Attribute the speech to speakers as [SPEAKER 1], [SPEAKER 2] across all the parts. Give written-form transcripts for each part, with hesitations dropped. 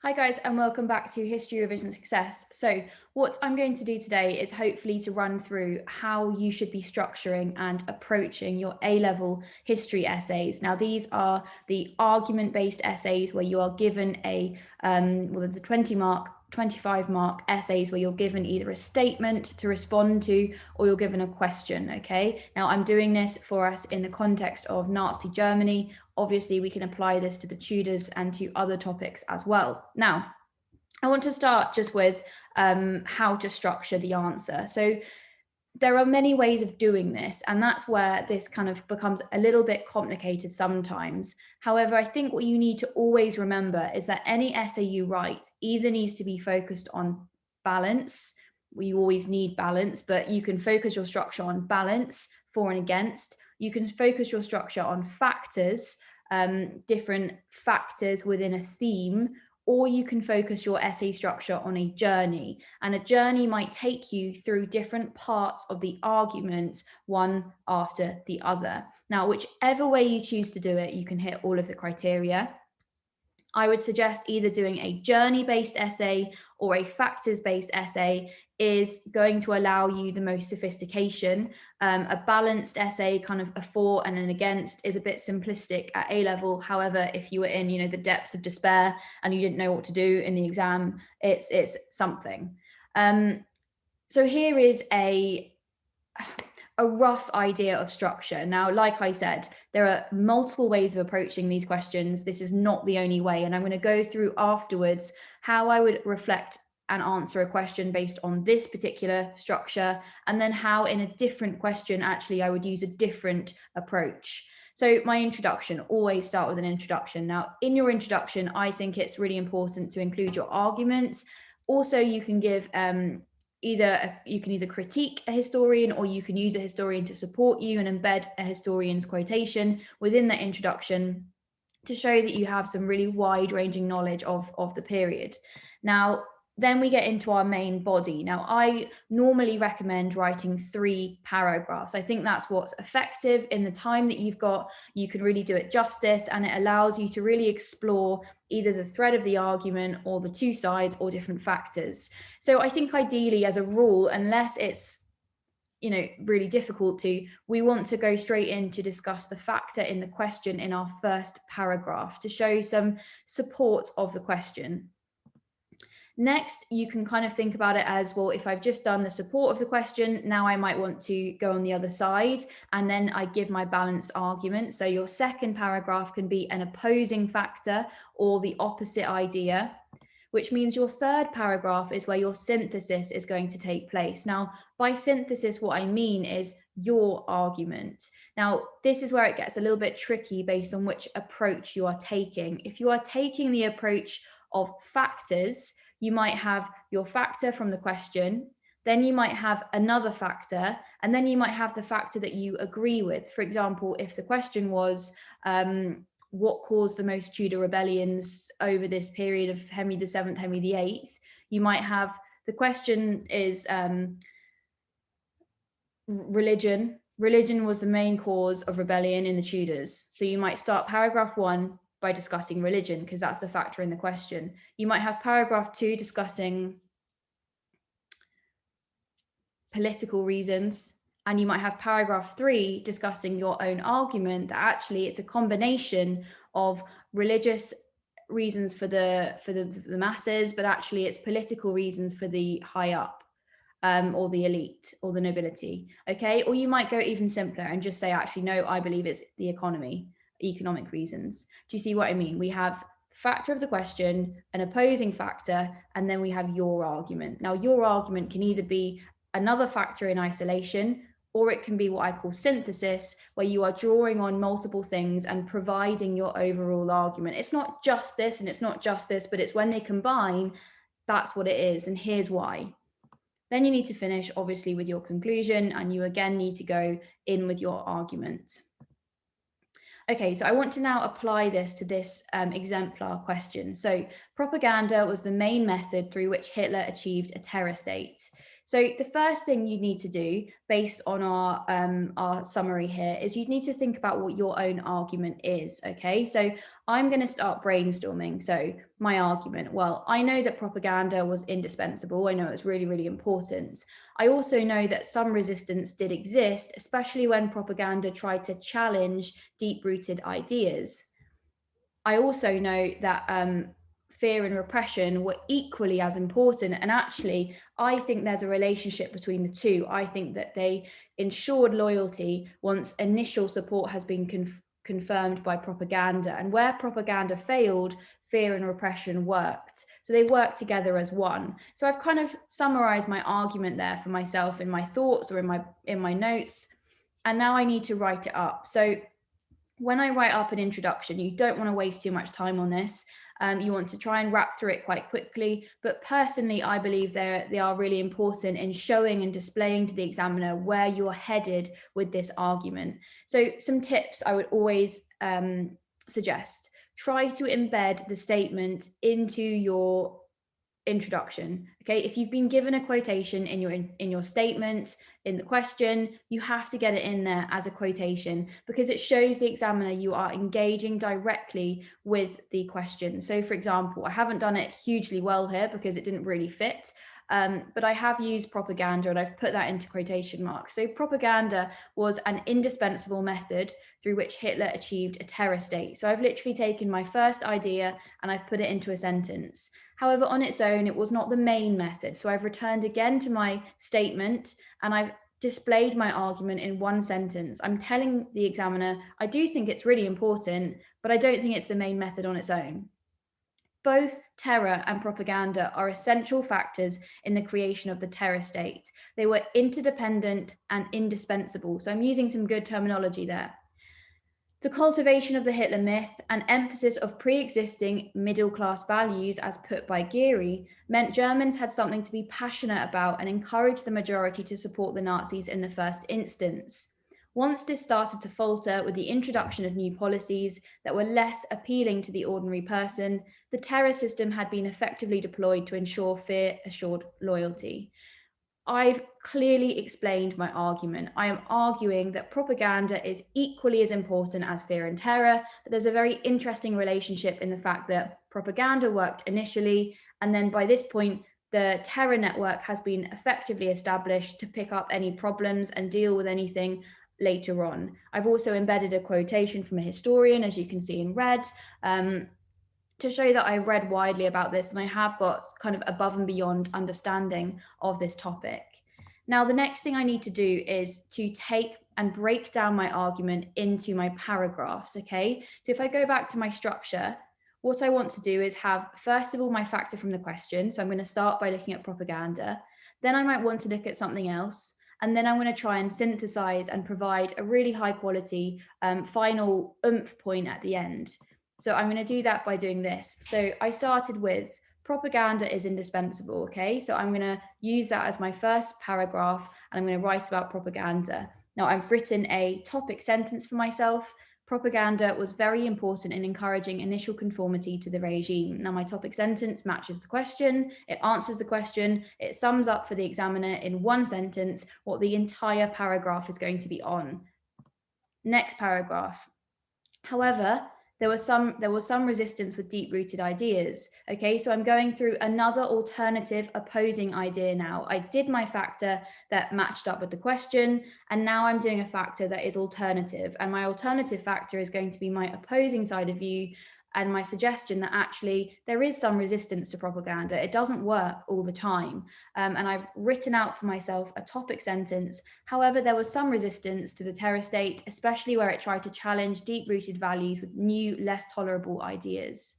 [SPEAKER 1] Hi guys, and welcome back to History Revision Success. So what I'm going to do today is hopefully to run through how you should be structuring and approaching your A-level history essays. Now these are the argument-based essays where you are given there's a 25 mark essays where you're given either a statement to respond to or you're given a question, okay? Now I'm doing this for us in the context of Nazi Germany. Obviously, we can apply this to the Tudors and to other topics as well. Now, I want to start just with how to structure the answer. So there are many ways of doing this, and that's where this kind of becomes a little bit complicated sometimes. However, I think what you need to always remember is that any essay you write either needs to be focused on balance. You always need balance, but you can focus your structure on balance, for and against. You can focus your structure on factors, different factors within a theme, or you can focus your essay structure on a journey. And a journey might take you through different parts of the argument, one after the other. Now, whichever way you choose to do it, you can hit all of the criteria. I would suggest either doing a journey-based essay or a factors-based essay is going to allow you the most sophistication. A balanced essay, kind of a for and an against, is a bit simplistic at A level. However, if you were in, the depths of despair and you didn't know what to do in the exam, it's something. So here is a rough idea of structure. Now, like I said, there are multiple ways of approaching these questions. This is not the only way. And I'm going to go through afterwards how I would reflect and answer a question based on this particular structure, and then how in a different question, actually, I would use a different approach. So my introduction, always start with an introduction. Now, in your introduction, I think it's really important to include your arguments. Also, you can give you can either critique a historian or you can use a historian to support you and embed a historian's quotation within the introduction to show that you have some really wide-ranging knowledge of the period. Now, then we get into our main body. Now, I normally recommend writing 3 paragraphs. I think that's what's effective in the time that you've got. You can really do it justice, and it allows you to really explore either the thread of the argument or the 2 sides or different factors. So I think ideally, as a rule, unless it's really difficult we want to go straight in to discuss the factor in the question in our first paragraph to show some support of the question. Next, you can kind of think about it as, well, if I've just done the support of the question, now I might want to go on the other side, and then I give my balanced argument. So your second paragraph can be an opposing factor or the opposite idea, which means your third paragraph is where your synthesis is going to take place. Now, by synthesis, what I mean is your argument. Now, this is where it gets a little bit tricky based on which approach you are taking. If you are taking the approach of factors, you might have your factor from the question, then you might have another factor, and then you might have the factor that you agree with. For example, if the question was, what caused the most Tudor rebellions over this period of Henry VII, Henry VIII, you might have, the question is religion. Religion was the main cause of rebellion in the Tudors. So you might start paragraph 1 by discussing religion, because that's the factor in the question. You might have paragraph 2 discussing political reasons, and you might have paragraph 3 discussing your own argument that actually it's a combination of religious reasons for the masses, but actually it's political reasons for the high up, or the elite or the nobility. Okay, or you might go even simpler and just say, actually, no, I believe it's the economic reasons. Do you see what I mean? We have factor of the question, an opposing factor, and then we have your argument. Now, your argument can either be another factor in isolation, or it can be what I call synthesis, where you are drawing on multiple things and providing your overall argument. It's not just this and it's not just this, but it's when they combine, that's what it is, and here's why. Then you need to finish, obviously, with your conclusion, and you again need to go in with your argument. Okay, so I want to now apply this to this exemplar question. So propaganda was the main method through which Hitler achieved a terror state. So the first thing you need to do, based on our summary here, is you need to think about what your own argument is. Okay, so I'm going to start brainstorming. So my argument, well, I know that propaganda was indispensable. I know it's really, really important. I also know that some resistance did exist, especially when propaganda tried to challenge deep-rooted ideas. I also know that fear and repression were equally as important. And actually, I think there's a relationship between the two. I think that they ensured loyalty once initial support has been confirmed by propaganda. And where propaganda failed, fear and repression worked. So they work together as one. So I've kind of summarized my argument there for myself in my thoughts or in my notes. And now I need to write it up. So when I write up an introduction, you don't want to waste too much time on this. You want to try and wrap through it quite quickly. But personally, I believe they are really important in showing and displaying to the examiner where you're headed with this argument. So some tips I would always suggest. Try to embed the statement into your introduction. Okay, if you've been given a quotation in your statement, in the question, you have to get it in there as a quotation because it shows the examiner you are engaging directly with the question. So for example, I haven't done it hugely well here because it didn't really fit, but I have used propaganda and I've put that into quotation marks. So propaganda was an indispensable method through which Hitler achieved a terror state. So I've literally taken my first idea and I've put it into a sentence. However, on its own, it was not the main method. So I've returned again to my statement and I've displayed my argument in one sentence. I'm telling the examiner, I do think it's really important, but I don't think it's the main method on its own. Both terror and propaganda are essential factors in the creation of the terror state. They were interdependent and indispensable. So I'm using some good terminology there. The cultivation of the Hitler myth and emphasis of pre-existing middle-class values, as put by Geary, meant Germans had something to be passionate about and encouraged the majority to support the Nazis in the first instance. Once this started to falter with the introduction of new policies that were less appealing to the ordinary person, the terror system had been effectively deployed to ensure fear-assured loyalty. I've clearly explained my argument. I am arguing that propaganda is equally as important as fear and terror, but there's a very interesting relationship in the fact that propaganda worked initially, and then by this point, the terror network has been effectively established to pick up any problems and deal with anything later on. I've also embedded a quotation from a historian, as you can see in red, to show that I read widely about this and I have got kind of above and beyond understanding of this topic. Now, the next thing I need to do is to take and break down my argument into my paragraphs, okay? So if I go back to my structure, what I want to do is have, first of all, my factor from the question. So I'm going to start by looking at propaganda. Then I might want to look at something else. And then I'm going to try and synthesize and provide a really high quality final oomph point at the end. So I'm going to do that by doing this. So I started with propaganda is indispensable. Okay, so I'm going to use that as my first paragraph and I'm going to write about propaganda. Now I've written a topic sentence for myself. Propaganda was very important in encouraging initial conformity to the regime. Now my topic sentence matches the question, it answers the question, it sums up for the examiner in one sentence what the entire paragraph is going to be on. Next paragraph. However, there was some resistance with deep-rooted ideas. Okay, so I'm going through another alternative opposing idea now. I did my factor that matched up with the question, and now I'm doing a factor that is alternative. And my alternative factor is going to be my opposing side of view and my suggestion that actually there is some resistance to propaganda. It doesn't work all the time. And I've written out for myself a topic sentence. However, there was some resistance to the terror state, especially where it tried to challenge deep-rooted values with new, less tolerable ideas.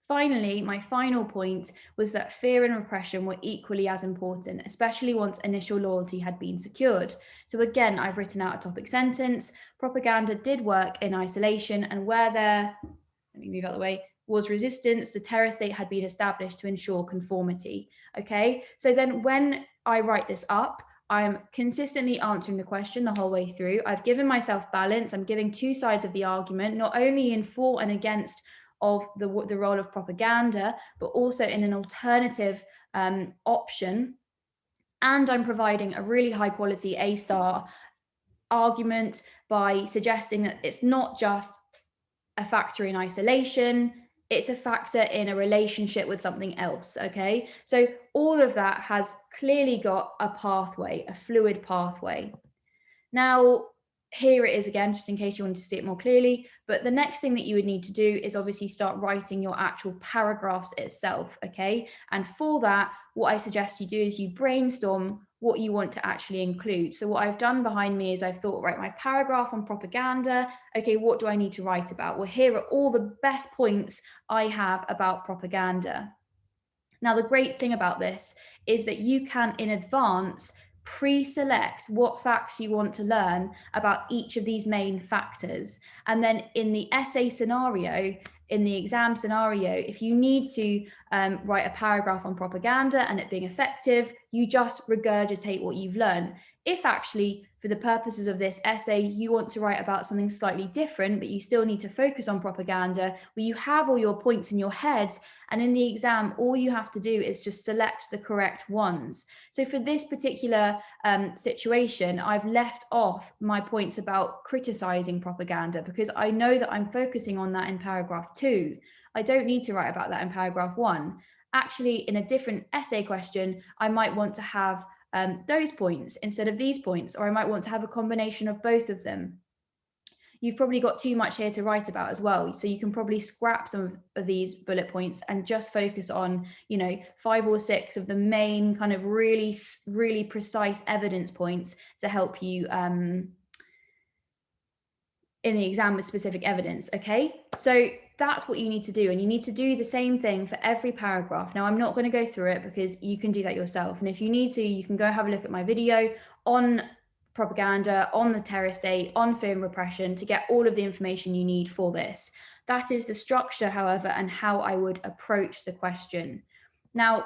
[SPEAKER 1] Finally, my final point was that fear and repression were equally as important, especially once initial loyalty had been secured. So again, I've written out a topic sentence. Propaganda did work in isolation, and where there, let me move out of the way, was resistance, the terror state had been established to ensure conformity. Okay, so then when I write this up, I'm consistently answering the question the whole way through. I've given myself balance. I'm giving two sides of the argument, not only in for and against of the role of propaganda, but also in an alternative option. And I'm providing a really high quality A-star argument by suggesting that it's not just a factor in isolation, it's a factor in a relationship with something else, okay? So all of that has clearly got a pathway, a fluid pathway. Now, here it is again, just in case you wanted to see it more clearly, but the next thing that you would need to do is obviously start writing your actual paragraphs itself, okay? And for that, what I suggest you do is you brainstorm what you want to actually include. So what I've done behind me is I've thought, right, my paragraph on propaganda, okay, what do I need to write about? Well, here are all the best points I have about propaganda. Now, the great thing about this is that you can, in advance, pre-select what facts you want to learn about each of these main factors. And then in the essay scenario, in the exam scenario, if you need to write a paragraph on propaganda and it being effective, you just regurgitate what you've learned. If actually, for the purposes of this essay, you want to write about something slightly different, but you still need to focus on propaganda, where you have all your points in your head, and in the exam, all you have to do is just select the correct ones. So for this particular situation, I've left off my points about criticizing propaganda because I know that I'm focusing on that in paragraph 2. I don't need to write about that in paragraph 1. Actually, in a different essay question, I might want to have those points instead of these points, or I might want to have a combination of both of them. You've probably got too much here to write about as well. So you can probably scrap some of these bullet points and just focus on, 5 or 6 of the main kind of really, really precise evidence points to help you in the exam with specific evidence. Okay, so that's what you need to do. And you need to do the same thing for every paragraph. Now, I'm not going to go through it because you can do that yourself. And if you need to, you can go have a look at my video on propaganda, on the terror state, on fear and repression to get all of the information you need for this. That is the structure, however, and how I would approach the question. Now,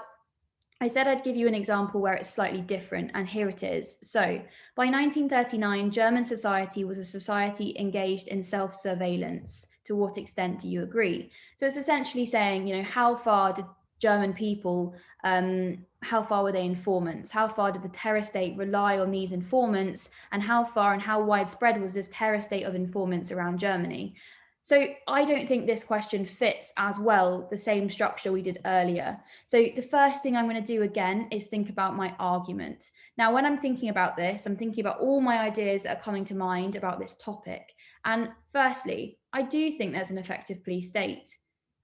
[SPEAKER 1] I said I'd give you an example where it's slightly different, and here it is. So, by 1939, German society was a society engaged in self-surveillance. To what extent do you agree? So it's essentially saying, how far did German people, how far were they informants? How far did the terror state rely on these informants? And how far and how widespread was this terror state of informants around Germany? So I don't think this question fits as well the same structure we did earlier. So the first thing I'm going to do again is think about my argument. Now, when I'm thinking about this, I'm thinking about all my ideas that are coming to mind about this topic. And firstly, I do think there's an effective police state.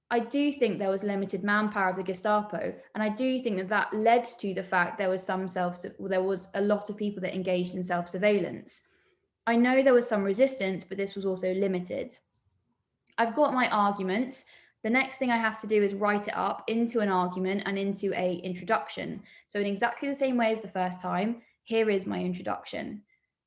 [SPEAKER 1] I do think there was limited manpower of the Gestapo, and I do think that that led to the fact there was a lot of people that engaged in self-surveillance. I know there was some resistance, but this was also limited. I've got my arguments. The next thing I have to do is write it up into an argument and into a introduction. So in exactly the same way as the first time, here is my introduction.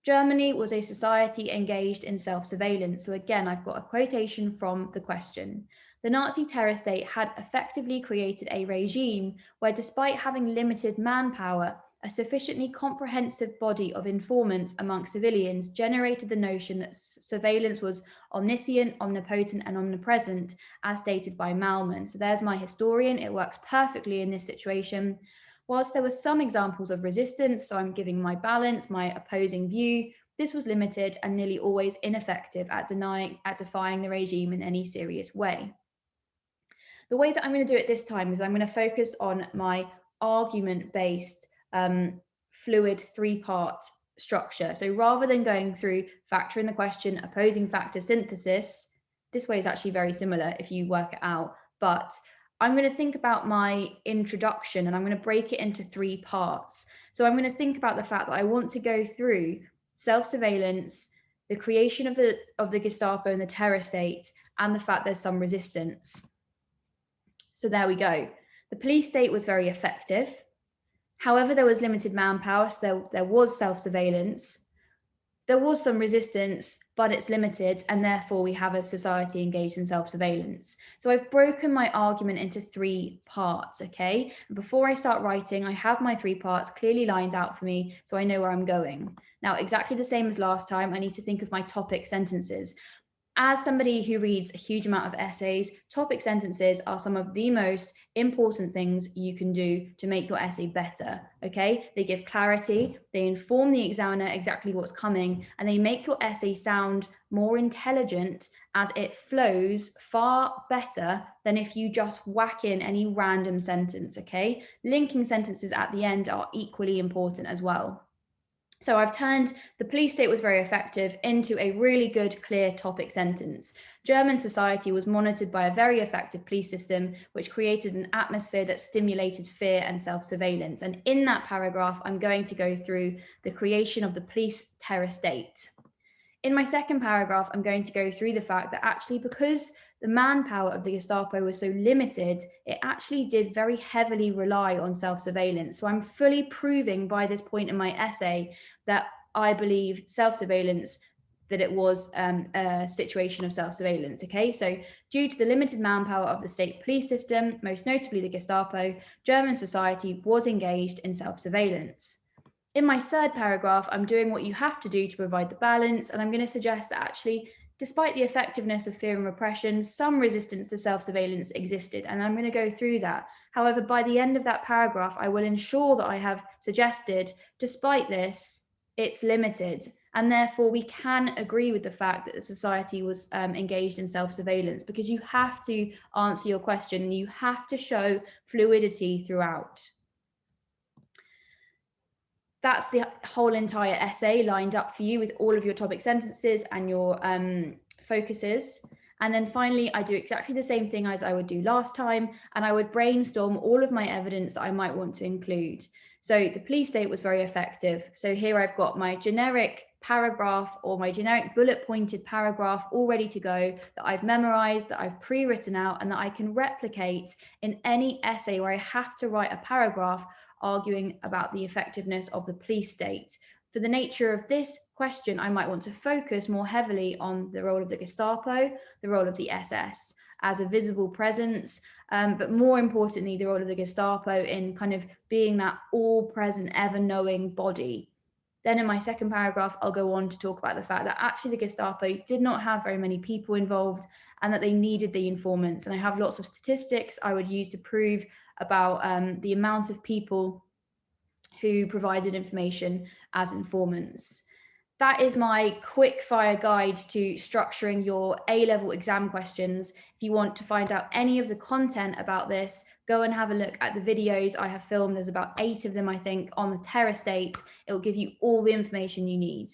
[SPEAKER 1] Germany was a society engaged in self-surveillance. So again, I've got a quotation from the question. The Nazi terror state had effectively created a regime where, despite having limited manpower, a sufficiently comprehensive body of informants among civilians generated the notion that surveillance was omniscient, omnipotent, and omnipresent, as stated by Malman. So there's my historian. It works perfectly in this situation. Whilst there were some examples of resistance, so I'm giving my balance, my opposing view, this was limited and nearly always ineffective at defying the regime in any serious way. The way that I'm going to do it this time is I'm going to focus on my argument-based fluid 3-part structure. So rather than going through factor in the question, opposing factor synthesis, this way is actually very similar if you work it out, but I'm going to think about my introduction and I'm going to break it into 3 parts. So I'm going to think about the fact that I want to go through self-surveillance, the creation of the Gestapo and the terror state, and the fact there's some resistance. So there we go. The police state was very effective. However, there was limited manpower, so there was self-surveillance. There was some resistance, but it's limited, and therefore we have a society engaged in self-surveillance. So I've broken my argument into 3 parts, okay? And before I start writing, I have my 3 parts clearly lined out for me, so I know where I'm going. Now, exactly the same as last time, I need to think of my topic sentences. As somebody who reads a huge amount of essays, topic sentences are some of the most important things you can do to make your essay better, okay? They give clarity, they inform the examiner exactly what's coming, and they make your essay sound more intelligent as it flows far better than if you just whack in any random sentence, okay? Linking sentences at the end are equally important as well. So I've turned the police state was very effective into a really good, clear topic sentence. German society was monitored by a very effective police system, which created an atmosphere that stimulated fear and self-surveillance. And in that paragraph, I'm going to go through the creation of the police terror state. In my second paragraph, I'm going to go through the fact that actually, because the manpower of the Gestapo was so limited, it actually did very heavily rely on self-surveillance. So I'm fully proving by this point in my essay that I believe self-surveillance, that it was a situation of self-surveillance, okay? So due to the limited manpower of the state police system, most notably the Gestapo, German society was engaged in self-surveillance. In my third paragraph, I'm doing what you have to do to provide the balance, and I'm going to suggest that actually, despite the effectiveness of fear and repression, some resistance to self-surveillance existed, and I'm going to go through that. However, by the end of that paragraph, I will ensure that I have suggested, despite this, it's limited, and therefore we can agree with the fact that the society was engaged in self-surveillance, because you have to answer your question, and you have to show fluidity throughout. That's the whole entire essay lined up for you with all of your topic sentences and your focuses. And then finally, I do exactly the same thing as I would do last time, and I would brainstorm all of my evidence that I might want to include. So the police state was very effective. So here I've got my generic paragraph or my generic bullet pointed paragraph all ready to go that I've memorized, that I've pre-written out, and that I can replicate in any essay where I have to write a paragraph arguing about the effectiveness of the police state. For the nature of this question, I might want to focus more heavily on the role of the Gestapo, the role of the SS as a visible presence, but more importantly, the role of the Gestapo in kind of being that all-present, ever-knowing body. Then in my second paragraph, I'll go on to talk about the fact that actually the Gestapo did not have very many people involved and that they needed the informants. And I have lots of statistics I would use to prove about the amount of people who provided information as informants. That is my quick fire guide to structuring your A-level exam questions. If you want to find out any of the content about this, go and have a look at the videos I have filmed. There's about 8 of them, I think, on the terror state. It will give you all the information you need.